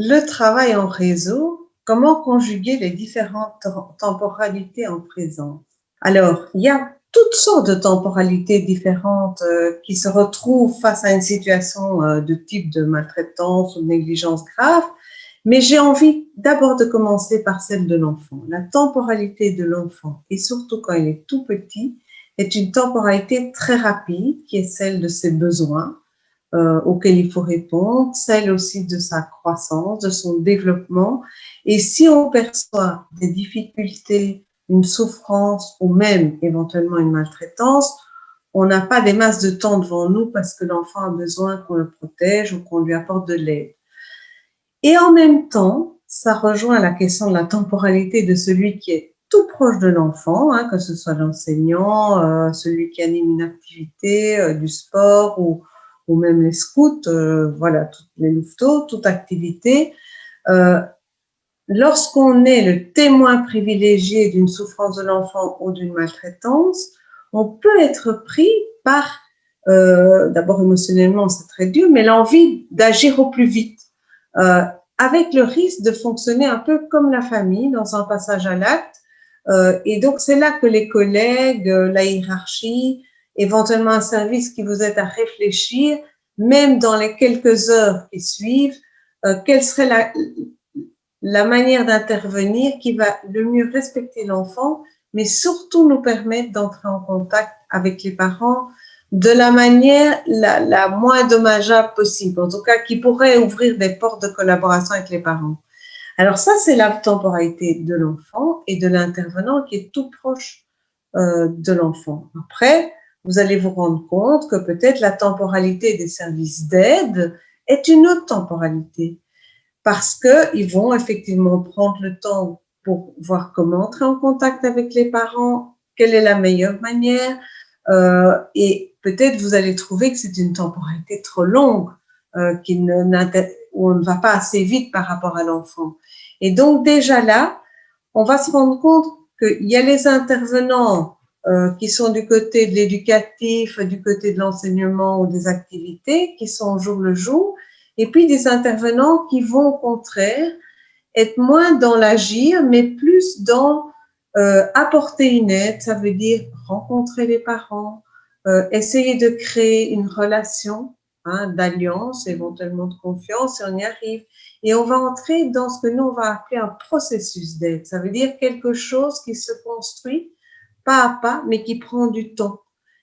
Le travail en réseau, comment conjuguer les différentes temporalités en présence? Alors, il y a toutes sortes de temporalités différentes qui se retrouvent face à une situation de type de maltraitance ou de négligence grave, mais j'ai envie d'abord de commencer par celle de l'enfant. La temporalité de l'enfant, et surtout quand il est tout petit, est une temporalité très rapide qui est celle de ses besoins auxquelles il faut répondre, celle aussi de sa croissance, de son développement. Et si on perçoit des difficultés, une souffrance ou même éventuellement une maltraitance, on n'a pas des masses de temps devant nous parce que l'enfant a besoin qu'on le protège ou qu'on lui apporte de l'aide. Et en même temps, ça rejoint la question de la temporalité de celui qui est tout proche de l'enfant, hein, que ce soit l'enseignant, celui qui anime une activité, du sport ou même les scouts, voilà, toutes les louveteaux, toute activité. Euh, Lorsqu'on est le témoin privilégié d'une souffrance de l'enfant ou d'une maltraitance, on peut être pris par, d'abord émotionnellement, c'est très dur, mais l'envie d'agir au plus vite, euh, avec le risque de fonctionner un peu comme la famille dans un passage à l'acte. Et donc, c'est là que les collègues, la hiérarchie, éventuellement un service qui vous aide à réfléchir, même dans les quelques heures qui suivent, quelle serait la manière d'intervenir qui va le mieux respecter l'enfant, mais surtout nous permettre d'entrer en contact avec les parents de la manière la moins dommageable possible, en tout cas qui pourrait ouvrir des portes de collaboration avec les parents. Alors ça, c'est la temporalité de l'enfant et de l'intervenant qui est tout proche de l'enfant. Après, vous allez vous rendre compte que peut-être la temporalité des services d'aide est une autre temporalité parce qu'ils vont effectivement prendre le temps pour voir comment entrer en contact avec les parents, quelle est la meilleure manière, et peut-être vous allez trouver que c'est une temporalité trop longue, où on ne va pas assez vite par rapport à l'enfant. Et donc déjà là, on va se rendre compte qu'il y a les intervenants qui sont du côté de l'éducatif, du côté de l'enseignement ou des activités, qui sont au jour le jour, et puis des intervenants qui vont au contraire être moins dans l'agir, mais plus dans apporter une aide, ça veut dire rencontrer les parents, essayer de créer une relation d'alliance, éventuellement de confiance, et on y arrive. Et on va entrer dans ce que nous, on va appeler un processus d'aide. Ça veut dire quelque chose qui se construit pas à pas, mais qui prend du temps.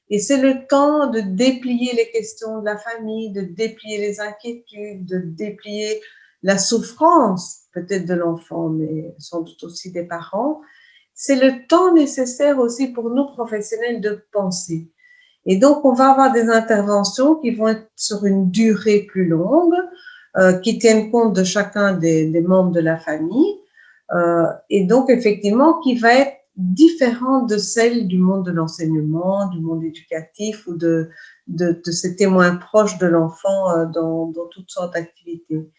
Et c'est le temps de déplier les questions de la famille, de déplier les inquiétudes, de déplier la souffrance, peut-être de l'enfant, mais sans doute aussi des parents. C'est le temps nécessaire aussi pour nous professionnels de penser. Et donc, on va avoir des interventions qui vont être sur une durée plus longue, qui tiennent compte de chacun des membres de la famille, et donc, effectivement, qui va être différente de celle du monde de l'enseignement, du monde éducatif ou de ces témoins proches de l'enfant dans toutes sortes d'activités.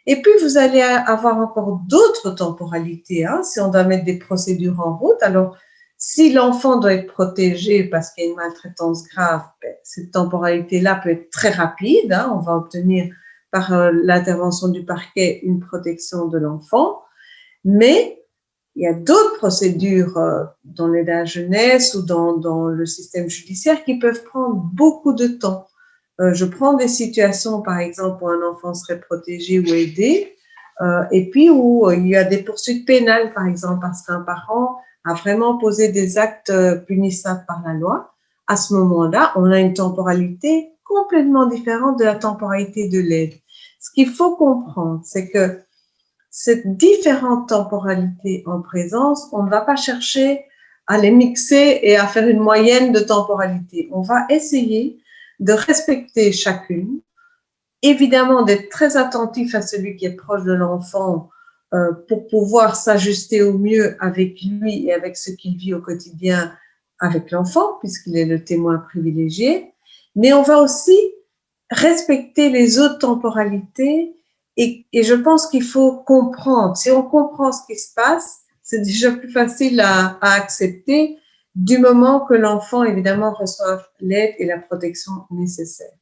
Et puis, vous allez avoir encore d'autres temporalités, hein, si on doit mettre des procédures en route. Alors, si l'enfant doit être protégé parce qu'il y a une maltraitance grave, ben, cette temporalité-là peut être très rapide. Hein, on va obtenir par l'intervention du parquet une protection de l'enfant. Mais il y a d'autres procédures dans l'aide à la jeunesse ou dans le système judiciaire qui peuvent prendre beaucoup de temps. Je prends des situations, par exemple, où un enfant serait protégé ou aidé, et puis où il y a des poursuites pénales, par exemple, parce qu'un parent a vraiment posé des actes punissables par la loi. À ce moment-là, on a une temporalité complètement différente de la temporalité de l'aide. Ce qu'il faut comprendre, c'est que cette différente temporalité en présence, on ne va pas chercher à les mixer et à faire une moyenne de temporalité. On va essayer de respecter chacune, évidemment d'être très attentif à celui qui est proche de l'enfant pour pouvoir s'ajuster au mieux avec lui et avec ce qu'il vit au quotidien avec l'enfant, puisqu'il est le témoin privilégié. Mais on va aussi respecter les autres temporalités et je pense qu'il faut comprendre. Si on comprend ce qui se passe, c'est déjà plus facile à accepter du moment que l'enfant, évidemment, reçoit l'aide et la protection nécessaires.